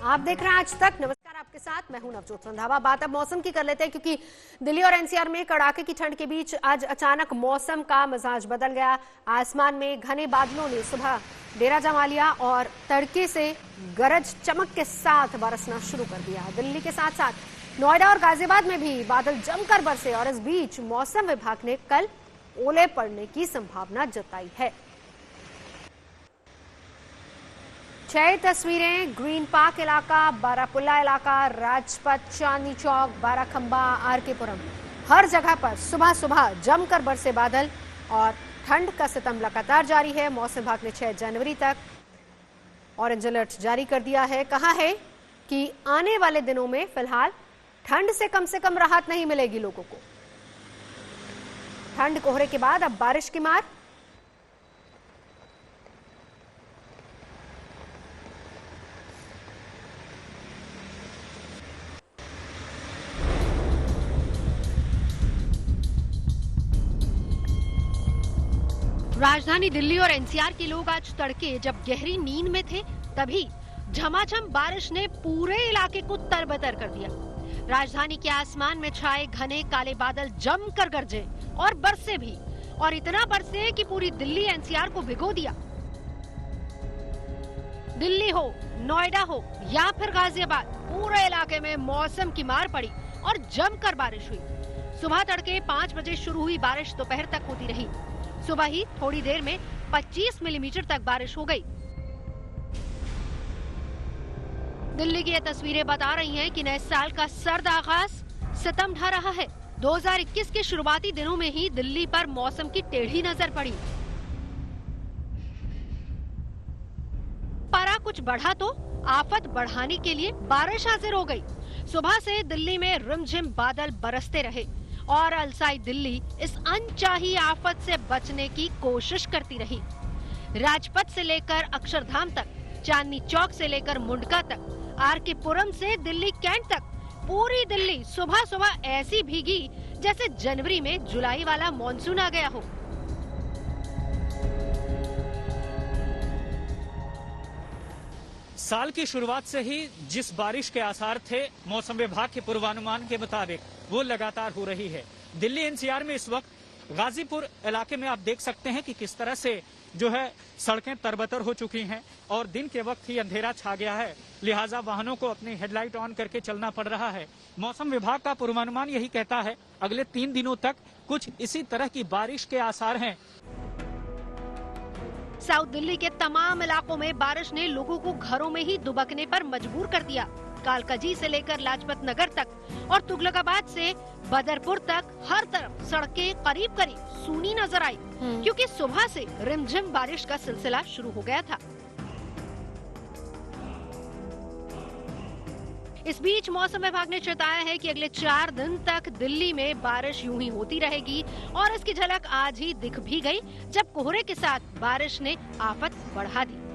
आप देख रहे हैं आज तक। नमस्कार, आपके साथ मैं हूं नवजोत रंधावा। बात अब मौसम की कर लेते हैं, क्योंकि दिल्ली और एनसीआर में कड़ाके की ठंड के बीच आज अचानक मौसम का मिजाज बदल गया। आसमान में घने बादलों ने सुबह डेरा जमा लिया और तड़के से गरज चमक के साथ बरसना शुरू कर दिया। दिल्ली के साथ साथ नोएडा और गाजियाबाद में भी बादल जमकर बरसे और इस बीच मौसम विभाग ने कल ओले पड़ने की संभावना जताई है। 6 तस्वीरें ग्रीन पार्क इलाका, बारापुल्ला इलाका, राजपथ, चांदनी चौक, बाराखंबा, आरके पुरम, हर जगह पर सुबह सुबह जमकर बरसे बादल और ठंड का सितम लगातार जारी है। मौसम विभाग ने 6 जनवरी तक ऑरेंज अलर्ट जारी कर दिया है। कहा है कि आने वाले दिनों में फिलहाल ठंड से कम राहत नहीं मिलेगी लोगों को। ठंड कोहरे के बाद अब बारिश की मार। राजधानी दिल्ली और एनसीआर के लोग आज तड़के जब गहरी नींद में थे, तभी झमाझम बारिश ने पूरे इलाके को तरबतर कर दिया। राजधानी के आसमान में छाए घने काले बादल जमकर गरजे और बरसे भी, और इतना बरसे कि पूरी दिल्ली एनसीआर को भिगो दिया। दिल्ली हो, नोएडा हो या फिर गाजियाबाद, पूरे इलाके में मौसम की मार पड़ी और जमकर बारिश हुई। सुबह तड़के 5 बजे शुरू हुई बारिश दोपहर तक होती रही। सुबह ही थोड़ी देर में 25 मिलीमीटर तक बारिश हो गई। दिल्ली की ये तस्वीरें बता रही हैं कि नए साल का सर्द आगाज सितम ढा रहा है। 2021 के शुरुआती दिनों में ही दिल्ली पर मौसम की टेढ़ी नजर पड़ी। पारा कुछ बढ़ा तो आफत बढ़ाने के लिए बारिश हाजिर हो गई। सुबह से दिल्ली में रिमझिम बादल बरसते रहे और अलसाई दिल्ली इस अनचाही आफत से बचने की कोशिश करती रही। राजपथ से लेकर अक्षरधाम तक, चांदनी चौक से लेकर मुंडका तक, आरके पुरम से दिल्ली कैंट तक, पूरी दिल्ली सुबह सुबह ऐसी भीगी जैसे जनवरी में जुलाई वाला मॉनसून आ गया हो। साल की शुरुआत से ही जिस बारिश के आसार थे मौसम विभाग के पूर्वानुमान के मुताबिक, वो लगातार हो रही है। दिल्ली एनसीआर में इस वक्त गाजीपुर इलाके में आप देख सकते हैं कि किस तरह से जो है सड़कें तरबतर हो चुकी हैं और दिन के वक्त ही अंधेरा छा गया है, लिहाजा वाहनों को अपनी हेडलाइट ऑन करके चलना पड़ रहा है। मौसम विभाग का पूर्वानुमान यही कहता है अगले 3 दिनों तक कुछ इसी तरह की बारिश के आसार हैं। साउथ दिल्ली के तमाम इलाकों में बारिश ने लोगों को घरों में ही दुबकने पर मजबूर कर दिया। कालकाजी से लेकर लाजपत नगर तक और तुगलकाबाद से बदरपुर तक हर तरफ सड़कें करीब सूनी नजर आई, क्योंकि सुबह से रिमझिम बारिश का सिलसिला शुरू हो गया था। इस बीच मौसम विभाग ने चेताया है कि अगले 4 दिन तक दिल्ली में बारिश यूं ही होती रहेगी और इसकी झलक आज ही दिख भी गई, जब कोहरे के साथ बारिश ने आफत बढ़ा दी।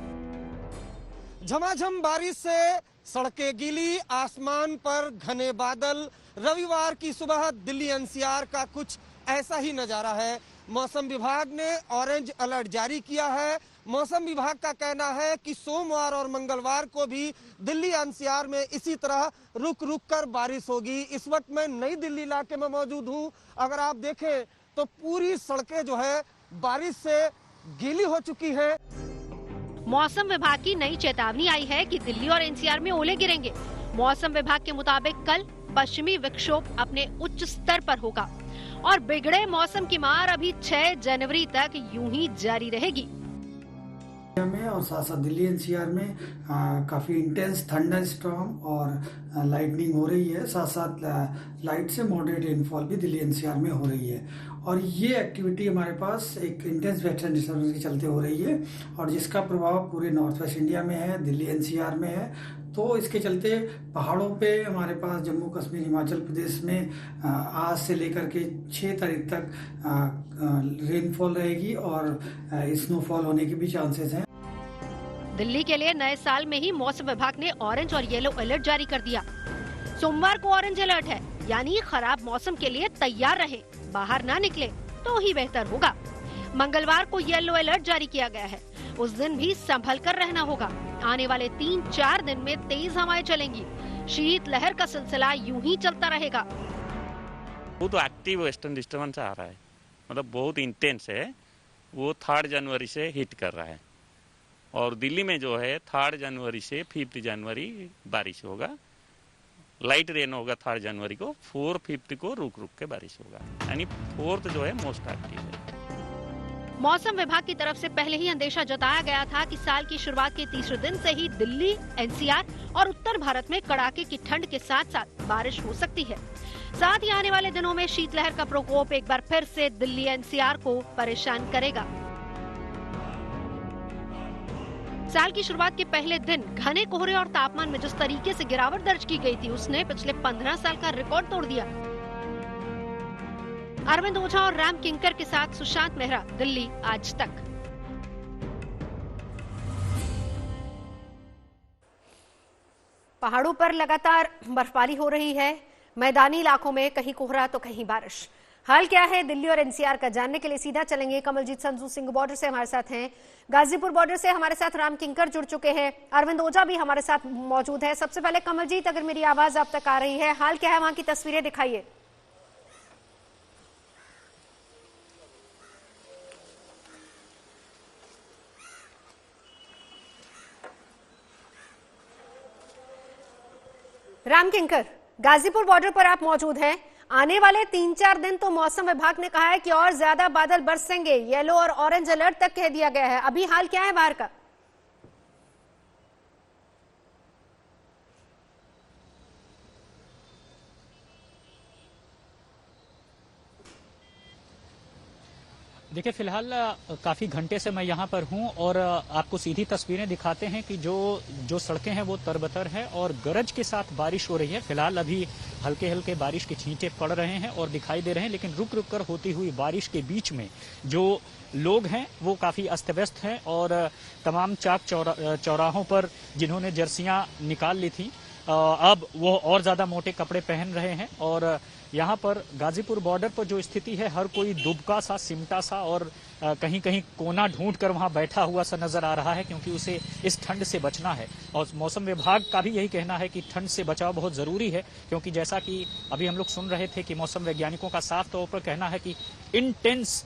झमाझम बारिश से सड़कें गीली, आसमान पर घने बादल। रविवार की सुबह दिल्ली एनसीआर का कुछ ऐसा ही नजारा है। मौसम विभाग ने ऑरेंज अलर्ट जारी किया है। मौसम विभाग का कहना है कि सोमवार और मंगलवार को भी दिल्ली एनसीआर में इसी तरह रुक रुक कर बारिश होगी। इस वक्त मैं नई दिल्ली इलाके में मौजूद हूं। अगर आप देखें तो पूरी सड़कें जो है बारिश से गीली हो चुकी है। मौसम विभाग की नई चेतावनी आई है कि दिल्ली और एनसीआर में ओले गिरेंगे। मौसम विभाग के मुताबिक कल पश्चिमी विक्षोभ अपने उच्च स्तर पर होगा और बिगड़े मौसम की मार अभी 6 जनवरी तक यूं ही जारी रहेगी। में और साथ साथ दिल्ली एनसीआर में काफ़ी इंटेंस थंडर स्टॉर्म और लाइटनिंग हो रही है। साथ साथ लाइट से मॉडरेट रेनफॉल भी दिल्ली एनसीआर में हो रही है और ये एक्टिविटी हमारे पास एक इंटेंस वेस्टर्न डिस्टर्बेंस के चलते हो रही है और जिसका प्रभाव पूरे नॉर्थ वेस्ट इंडिया में है, दिल्ली एनसीआर में है। तो इसके चलते पहाड़ों पे हमारे पास जम्मू कश्मीर, हिमाचल प्रदेश में आज से लेकर के 6 तारीख तक रेनफॉल रहेगी और स्नोफॉल होने के भी चांसेस हैं। दिल्ली के लिए नए साल में ही मौसम विभाग ने ऑरेंज और येलो अलर्ट जारी कर दिया। सोमवार को ऑरेंज अलर्ट है, यानी खराब मौसम के लिए तैयार रहे, बाहर ना निकले तो ही बेहतर होगा। मंगलवार को येलो अलर्ट जारी किया गया है उस दिन भी संभल कर रहना होगा। आने वाले 3-4 दिन में तेज हवाएं चलेंगी। शीत लहर का सिलसिला यूं ही चलता रहेगा। बहुत एक्टिव वेस्टर्न डिस्टर्बेंस आ रहा है, मतलब बहुत इंटेंस है। वो 3 जनवरी से हिट कर रहा है और दिल्ली में जो है 3 जनवरी से 5 जनवरी बारिश होगा। लाइट रेन होगा 3 जनवरी को, 4, 5 को रुक रुक के बारिश होगा, यानी 4 जो है मोस्ट एक्टिव है। मौसम विभाग की तरफ से पहले ही अंदेशा जताया गया था कि साल की शुरुआत के तीसरे दिन से ही दिल्ली, एनसीआर और उत्तर भारत में कड़ाके की ठंड के साथ साथ बारिश हो सकती है। साथ ही आने वाले दिनों में शीतलहर का प्रकोप एक बार फिर से दिल्ली, एनसीआर को परेशान करेगा। साल की शुरुआत के पहले दिन घने कोहरे और तापमान में जिस तरीके से गिरावट दर्ज की गई थी, उसने पिछले 15 साल का रिकॉर्ड तोड़ दिया। अरविंद ओझा और राम किंकर के साथ सुशांत मेहरा, दिल्ली आज तक। पहाड़ों पर लगातार बर्फबारी हो रही है, मैदानी इलाकों में कहीं कोहरा तो कहीं बारिश। हाल क्या है दिल्ली और एनसीआर का, जानने के लिए सीधा चलेंगे कमलजीत संधू सिंह बॉर्डर से हमारे साथ हैं। गाजीपुर बॉर्डर से हमारे साथ राम किंकर जुड़ चुके हैं, अरविंद ओझा भी हमारे साथ मौजूद है। सबसे पहले कमलजीत, अगर मेरी आवाज आप तक आ रही है, हाल क्या है वहां की तस्वीरें दिखाइए। राम किंकर, गाजीपुर बॉर्डर पर आप मौजूद हैं। आने वाले 3-4 दिन तो मौसम विभाग ने कहा है कि और ज्यादा बादल बरसेंगे, येलो और ऑरेंज अलर्ट तक कह दिया गया है। अभी हाल क्या है बाहर का? देखिए, फिलहाल काफ़ी घंटे से मैं यहाँ पर हूँ और आपको सीधी तस्वीरें दिखाते हैं कि जो सड़कें हैं वो तरबतर हैं और गरज के साथ बारिश हो रही है। फिलहाल अभी हल्के हल्के बारिश के छींटे पड़ रहे हैं और दिखाई दे रहे हैं, लेकिन रुक रुक कर होती हुई बारिश के बीच में जो लोग हैं वो काफ़ी अस्त व्यस्त हैं और तमाम चौराहों पर जिन्होंने जर्सियाँ निकाल ली थी अब वो और ज़्यादा मोटे कपड़े पहन रहे हैं। और यहाँ पर गाजीपुर बॉर्डर पर जो स्थिति है, हर कोई दुबका सा, सिमटा सा और कहीं कहीं कोना ढूंढ कर वहाँ बैठा हुआ सा नजर आ रहा है, क्योंकि उसे इस ठंड से बचना है। और मौसम विभाग का भी यही कहना है कि ठंड से बचाव बहुत ज़रूरी है, क्योंकि जैसा कि अभी हम लोग सुन रहे थे कि मौसम वैज्ञानिकों का साफ तौर पर कहना है कि इंटेंस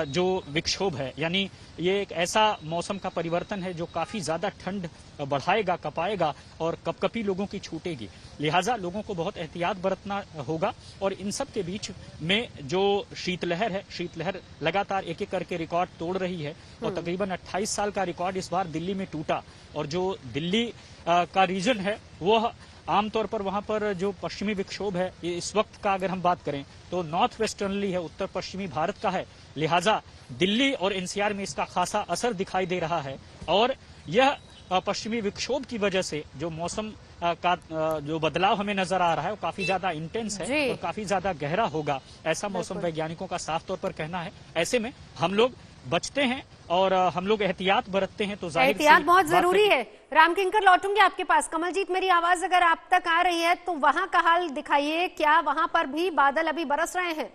जो विक्षोभ है, यानी ये एक ऐसा मौसम का परिवर्तन है जो काफ़ी ज़्यादा ठंड बढ़ाएगा, कपाएगा और कपकपी लोगों की छूटेगी। लिहाजा लोगों को बहुत एहतियात बरतना होगा। और इन सब के बीच में जो शीतलहर है, शीतलहर लगातार एक एक करके रिकॉर्ड तोड़ रही है और तकरीबन 28 साल का रिकॉर्ड इस बार दिल्ली में टूटा। और जो दिल्ली का रीजन है वह आमतौर पर वहां पर जो पश्चिमी विक्षोभ है, ये इस वक्त का अगर हम बात करें तो नॉर्थ वेस्टर्नली है, उत्तर पश्चिमी भारत का है। लिहाजा दिल्ली और एनसीआर में इसका खासा असर दिखाई दे रहा है और यह पश्चिमी विक्षोभ की वजह से जो मौसम का जो बदलाव हमें नजर आ रहा है वो काफी ज्यादा इंटेंस है और काफी ज्यादा गहरा होगा, ऐसा मौसम वैज्ञानिकों का साफ तौर पर कहना है। ऐसे में हम लोग बचते हैं और हम लोग एहतियात बरतते हैं तो जाहिर एहतियात बहुत जरूरी है। राम किंकर, लौटूंगी आपके पास। कमलजीत, मेरी आवाज अगर आप तक आ रही है तो वहां का हाल दिखाइए, क्या वहां पर भी बादल अभी बरस रहे हैं?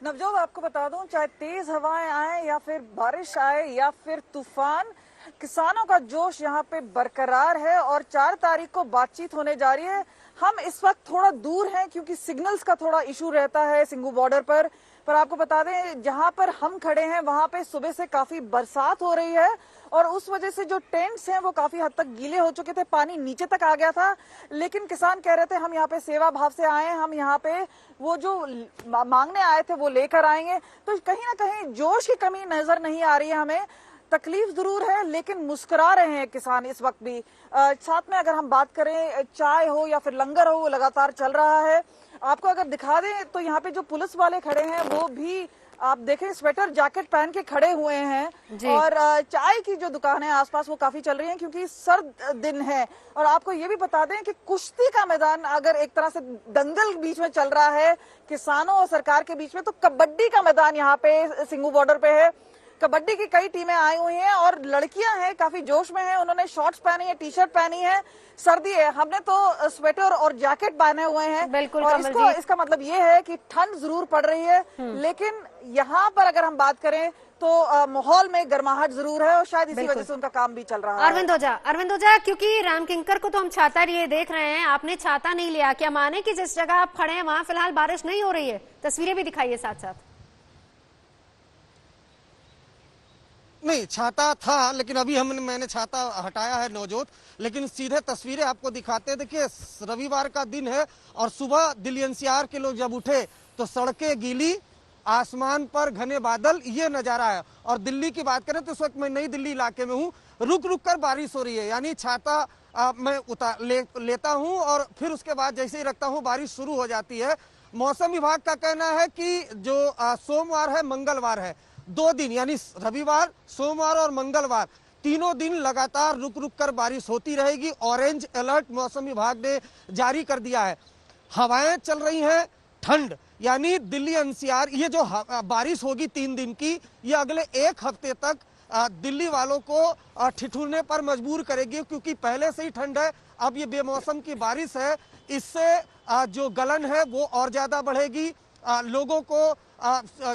नवजोत, आपको बता दूं, चाहे तेज हवाएं आए या फिर बारिश आए या फिर तूफान, किसानों का जोश यहाँ पे बरकरार है और 4 तारीख को बातचीत होने जा रही है। हम इस वक्त थोड़ा दूर हैं क्योंकि सिग्नल्स का थोड़ा इशू रहता है सिंघू बॉर्डर पर आपको बता दें जहां पर हम खड़े हैं वहां पे सुबह से काफी बरसात हो रही है और उस वजह से जो टेंट्स हैं वो काफी हद तक गीले हो चुके थे, पानी नीचे तक आ गया था। लेकिन किसान कह रहे थे हम यहाँ पे सेवा भाव से आए हैं, हम यहाँ पे वो जो मांगने आए थे वो लेकर आएंगे। तो कहीं ना कहीं जोश की कमी नजर नहीं आ रही है हमें, तकलीफ जरूर है लेकिन मुस्कुरा रहे हैं किसान इस वक्त भी। साथ में अगर हम बात करें चाय हो या फिर लंगर हो, वो लगातार चल रहा है। आपको अगर दिखा दें तो यहाँ पे जो पुलिस वाले खड़े हैं वो भी आप देखें स्वेटर जैकेट पहन के खड़े हुए हैं और चाय की जो दुकान है आसपास वो काफी चल रही हैं क्योंकि सर्द दिन है। और आपको ये भी बता दें कि कुश्ती का मैदान अगर एक तरह से दंगल बीच में चल रहा है किसानों और सरकार के बीच में, तो कबड्डी का मैदान यहाँ पे सिंघू बॉर्डर पे है। कबड्डी की कई टीमें आई हुई हैं और लड़कियां हैं, काफी जोश में हैं। उन्होंने शॉर्ट्स पहनी है, टी शर्ट पहनी है, सर्दी है, हमने तो स्वेटर और जैकेट पहने हुए हैं। बिल्कुल और कमल जी। इसका मतलब ये है कि ठंड जरूर पड़ रही है, लेकिन यहाँ पर अगर हम बात करें तो माहौल में गर्माहट जरूर है और शायद इसी वजह से उनका काम भी चल रहा है। अरविंद ओझा, क्योंकि राम किंकर को तो हम छाता लिए देख रहे हैं, आपने छाता नहीं लिया, क्या माने कि जिस जगह आप खड़े हैं वहां फिलहाल बारिश नहीं हो रही है? तस्वीरें भी दिखाइए साथ साथ। नहीं, छाता था, लेकिन अभी मैंने छाता हटाया है नवजोत, लेकिन सीधे तस्वीरें आपको दिखाते हैं। देखिए, रविवार का दिन है और सुबह दिल्ली एनसीआर के लोग जब उठे तो सड़कें गीली, आसमान पर घने बादल, ये नजारा है। और दिल्ली की बात करें तो इस वक्त मैं नई दिल्ली इलाके में हूँ, रुक रुक कर बारिश हो रही है, यानी छाता मैं लेता हूँ और फिर उसके बाद जैसे ही रखता हूँ बारिश शुरू हो जाती है। मौसम विभाग का कहना है कि जो सोमवार है, मंगलवार है, 2 दिन यानी रविवार, सोमवार और मंगलवार, तीनों दिन लगातार रुक रुक कर बारिश होती रहेगी। ऑरेंज अलर्ट मौसम विभाग ने जारी कर दिया है। हवाएं चल रही हैं, ठंड, यानी दिल्ली एनसीआर, ये जो बारिश होगी 3 दिन की, ये अगले 1 हफ्ते तक दिल्ली वालों को ठिठुरने पर मजबूर करेगी, क्योंकि पहले से ही ठंड है, अब ये बेमौसम की बारिश है, इससे जो गलन है वो और ज्यादा बढ़ेगी। लोगों को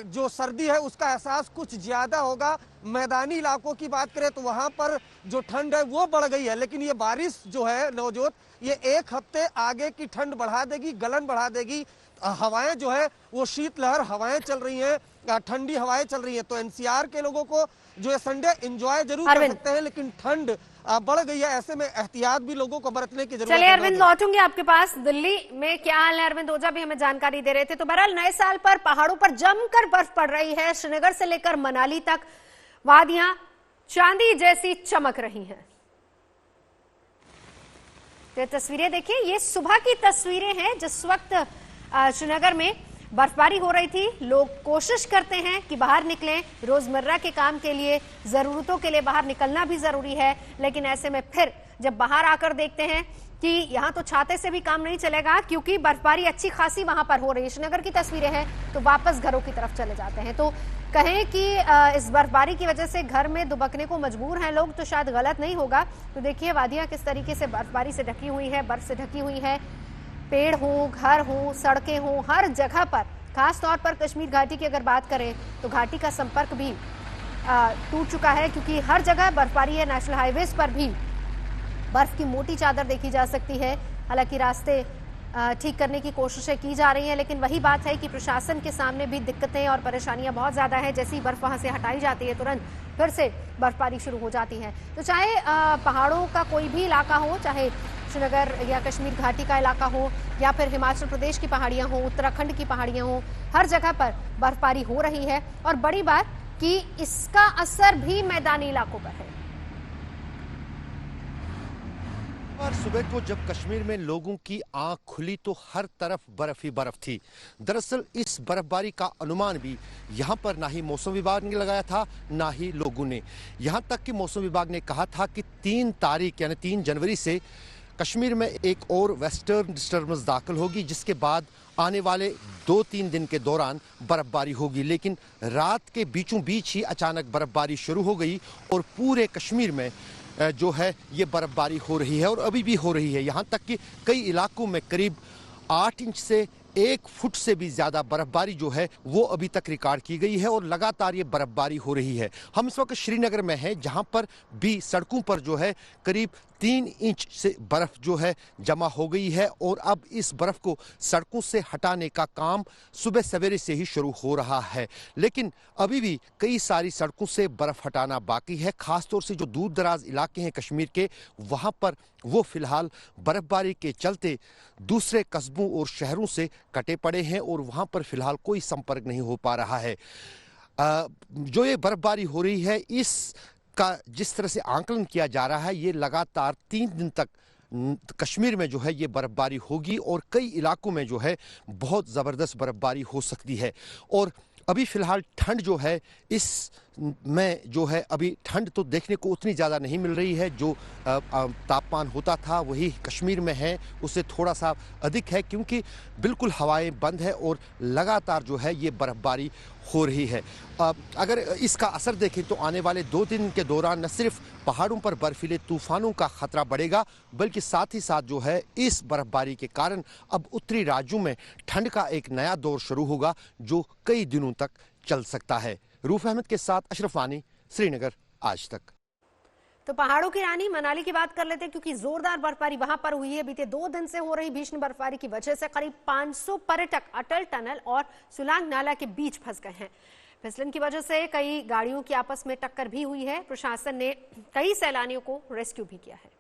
जो सर्दी है उसका एहसास कुछ ज्यादा होगा। मैदानी इलाकों की बात करें तो वहां पर जो ठंड है वो बढ़ गई है, लेकिन ये बारिश जो है नवजोत, ये 1 हफ्ते आगे की ठंड बढ़ा देगी, गलन बढ़ा देगी। हवाएं जो है वो शीतलहर हवाएं चल रही हैं, ठंडी हवाएं चल रही हैं। तो एनसीआर के लोगों को जो है संडे एंजॉय जरूर कर सकते हैं, लेकिन ठंड बढ़ गई है, ऐसे में एहतियात भी लोगों को बरतने की जरूरत है। चलिए अरविंद, लौटूंगी आपके पास। दिल्ली में क्या हाल है, अरविंद ओझा भी हमें जानकारी दे रहे थे। तो बहरहाल नए साल पर पहाड़ों पर जमकर बर्फ पड़ रही है, श्रीनगर से लेकर मनाली तक वादियां चांदी जैसी चमक रही हैं। तो तस्वीरें देखिए, ये सुबह की तस्वीरें हैं जिस वक्त श्रीनगर में बर्फबारी हो रही थी। लोग कोशिश करते हैं कि बाहर निकलें, रोजमर्रा के काम के लिए, जरूरतों के लिए बाहर निकलना भी जरूरी है, लेकिन ऐसे में फिर जब बाहर आकर देखते हैं कि यहाँ तो छाते से भी काम नहीं चलेगा, क्योंकि बर्फबारी अच्छी खासी वहां पर हो रही है। श्रीनगर की तस्वीरें हैं, तो वापस घरों की तरफ चले जाते हैं। तो कहें कि इस बर्फबारी की वजह से घर में दुबकने को मजबूर हैं लोग, तो शायद गलत नहीं होगा। तो देखिए वादियां किस तरीके से बर्फबारी से ढकी हुई है, बर्फ से ढकी हुई है। पेड़ हो, घर हो, सड़कें हो, हर जगह पर, खास तौर पर कश्मीर घाटी की अगर बात करें तो घाटी का संपर्क भी टूट चुका है, क्योंकि हर जगह बर्फबारी है। नेशनल हाईवेज पर भी बर्फ की मोटी चादर देखी जा सकती है। हालांकि रास्ते ठीक करने की कोशिशें की जा रही हैं, लेकिन वही बात है कि प्रशासन के सामने भी दिक्कतें और परेशानियां बहुत ज्यादा है। जैसी बर्फ वहां से हटाई जाती है, तुरंत फिर से बर्फबारी शुरू हो जाती है। तो चाहे पहाड़ों का कोई भी इलाका हो, चाहे श्रीनगर या कश्मीर घाटी का इलाका हो, या फिर हिमाचल प्रदेश की पहाड़ियां हो, उत्तराखंड की पहाड़ियां हो, हर जगह पर बर्फबारी हो रही है। और बड़ी बात कि इसका असर भी मैदानी इलाकों पर है। और सुबह को जब कश्मीर में लोगों की आंख खुली तो हर तरफ बर्फ ही बर्फ थी। दरअसल इस बर्फबारी का अनुमान भी यहाँ पर ना ही मौसम विभाग ने लगाया था, ना ही लोगों ने। यहाँ तक कि मौसम विभाग ने कहा था कि 3 तारीख यानी 3 जनवरी से कश्मीर में एक और वेस्टर्न डिस्टर्बेंस दाखिल होगी, जिसके बाद आने वाले 2-3 दिन के दौरान बर्फबारी होगी। लेकिन रात के बीचों बीच ही अचानक बर्फबारी शुरू हो गई और पूरे कश्मीर में जो है ये बर्फबारी हो रही है और अभी भी हो रही है। यहाँ तक कि कई इलाकों में करीब 8 इंच से 1 फुट से भी ज्यादा बर्फबारी जो है वो अभी तक रिकॉर्ड की गई है और लगातार ये बर्फबारी हो रही है। हम इस वक्त श्रीनगर में हैं, जहां पर भी सड़कों पर जो है करीब 3 इंच से बर्फ जो है जमा हो गई है और अब इस बर्फ को सड़कों से हटाने का काम सुबह सवेरे से ही शुरू हो रहा है। लेकिन अभी भी कई सारी सड़कों से बर्फ हटाना बाकी है। खासतौर से जो दूर दराज इलाके हैं कश्मीर के, वहां पर वो फिलहाल बर्फबारी के चलते दूसरे कस्बों और शहरों से कटे पड़े हैं और वहां पर फिलहाल कोई संपर्क नहीं हो पा रहा है। जो ये बर्फबारी हो रही है, इस का जिस तरह से आंकलन किया जा रहा है, ये लगातार 3 दिन तक कश्मीर में जो है ये बर्फबारी होगी और कई इलाकों में जो है बहुत ज़बरदस्त बर्फबारी हो सकती है। और अभी फिलहाल ठंड जो है इस में जो है अभी ठंड तो देखने को उतनी ज़्यादा नहीं मिल रही है। जो तापमान होता था वही कश्मीर में है, उससे थोड़ा सा अधिक है, क्योंकि बिल्कुल हवाएं बंद है और लगातार जो है ये बर्फ़बारी हो रही है। अगर इसका असर देखें तो आने वाले 2 दिन के दौरान न सिर्फ पहाड़ों पर बर्फीले तूफानों का खतरा बढ़ेगा, बल्कि साथ ही साथ जो है इस बर्फबारी के कारण अब उत्तरी राज्यों में ठंड का एक नया दौर शुरू होगा जो कई दिनों तक चल सकता है। रूफ अहमद के साथ अशरफ वानी, श्रीनगर, आज तक। तो पहाड़ों की रानी मनाली की बात कर लेते हैं, क्योंकि जोरदार बर्फबारी वहां पर हुई है। बीते 2 दिन से हो रही भीषण बर्फबारी की वजह से करीब 500 पर्यटक अटल टनल और सुलांग नाला के बीच फंस गए हैं। फिसलन की वजह से कई गाड़ियों की आपस में टक्कर भी हुई है। प्रशासन ने कई सैलानियों को रेस्क्यू भी किया है।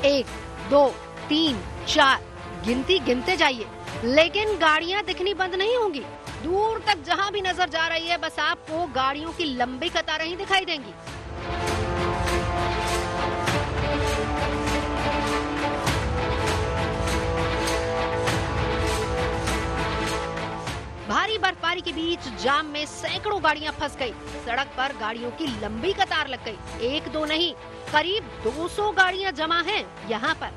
एक, 2, 3, 4 गिनती गिनते जाइए, लेकिन गाड़ियां दिखनी बंद नहीं होंगी। दूर तक जहां भी नजर जा रही है बस आपको गाड़ियों की लंबी कतारें ही दिखाई देंगी। भारी बर्फबारी के बीच जाम में सैकड़ों गाड़ियां फंस गई। सड़क पर गाड़ियों की लंबी कतार लग गई। 1-2 नहीं, करीब 200 गाड़ियां जमा हैं यहाँ पर।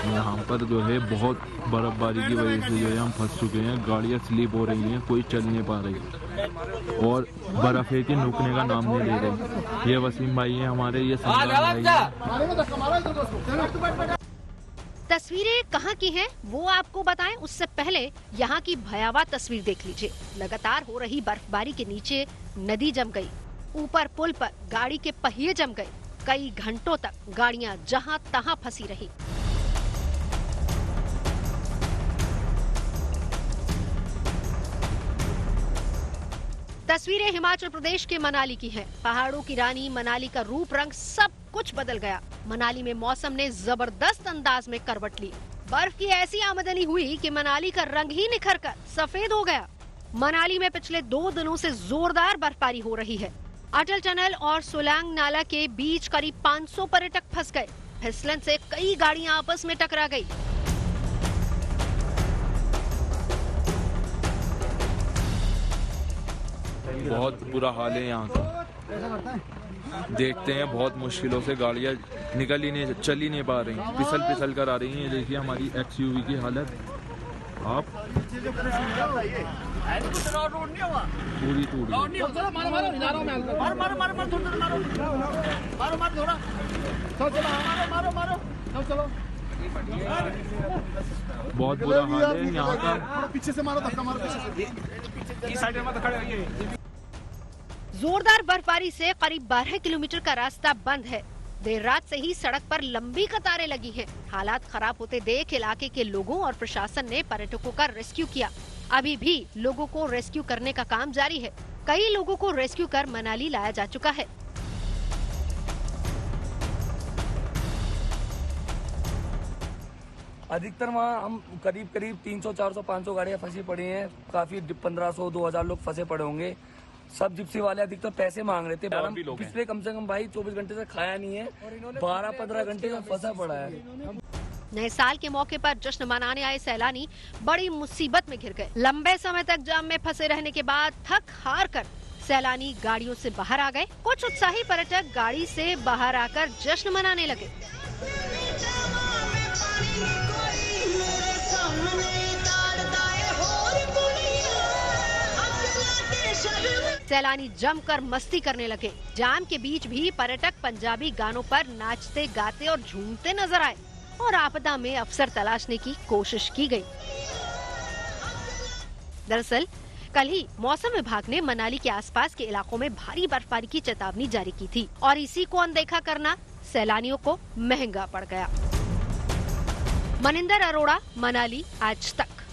यहाँ पर जो है बहुत बर्फबारी की वजह से जो है हम फंस चुके हैं। गाड़ियाँ स्लिप हो रही हैं, कोई चल नहीं पा रही और बर्फ है कि रुकने का नाम नहीं ले रहे। ये वसीम भाई है हमारे, ये तस्वीरें कहाँ की हैं वो आपको बताएं, उससे पहले यहाँ की भयावह तस्वीर देख लीजिए। लगातार हो रही बर्फबारी के नीचे नदी जम गई, ऊपर पुल पर गाड़ी के पहिए जम गए। कई घंटों तक गाड़ियां जहां तहां फंसी रही। तस्वीरें हिमाचल प्रदेश के मनाली की हैं। पहाड़ों की रानी मनाली का रूप रंग सब कुछ बदल गया। मनाली में मौसम ने जबरदस्त अंदाज में करवट ली। बर्फ की ऐसी आमदनी हुई कि मनाली का रंग ही निखर कर सफेद हो गया। मनाली में पिछले 2 दिनों से जोरदार बर्फबारी हो रही है। अटल टनल और सोलांग नाला के बीच करीब 500 पर्यटक फंस गए। फिसलन से कई गाड़ियां आपस में टकरा गई। बहुत बुरा हाल है यहाँ का। देखते हैं बहुत मुश्किलों से गाड़ियाँ चल ही नहीं पा रही, फिसल कर आ रही हैं। देखिए हमारी XUV की हालत, आप पूरी टूट गई। बहुत बुरा हाल है यहाँ का। पीछे से मारो, धक्का मारो पीछे से। जोरदार बर्फबारी से करीब 12 किलोमीटर का रास्ता बंद है। देर रात से ही सड़क पर लंबी कतारें लगी हैं। हालात खराब होते देख इलाके के लोगों और प्रशासन ने पर्यटकों का रेस्क्यू किया। अभी भी लोगों को रेस्क्यू करने का काम जारी है। कई लोगों को रेस्क्यू कर मनाली लाया जा चुका है। अधिकतर वहाँ हम करीब 300, 400, 500 गाड़ियाँ फंसी पड़ी हैं। काफी 1500, 2000 लोग फंसे पड़े होंगे। सब जिप्सी वाले अधिकतर पैसे मांग रहे थे। पिछले कम से कम भाई 24 घंटे से खाया नहीं है, 12-15 घंटे से फंसा पड़ा है। नए साल के मौके पर जश्न मनाने आए सैलानी बड़ी मुसीबत में घिर गए। लंबे समय तक जाम में फंसे रहने के बाद थक हार कर सैलानी गाड़ियों से बाहर आ गए। कुछ उत्साही पर्यटक गाड़ी से बाहर आकर जश्न मनाने लगे। सैलानी जमकर मस्ती करने लगे। जाम के बीच भी पर्यटक पंजाबी गानों पर नाचते गाते और झूमते नजर आए और आपदा में अवसर तलाशने की कोशिश की गई। दरअसल कल ही मौसम विभाग ने मनाली के आसपास के इलाकों में भारी बर्फबारी की चेतावनी जारी की थी और इसी को अनदेखा करना सैलानियों को महंगा पड़ गया। मनिंदर अरोड़ा, मनाली, आज तक।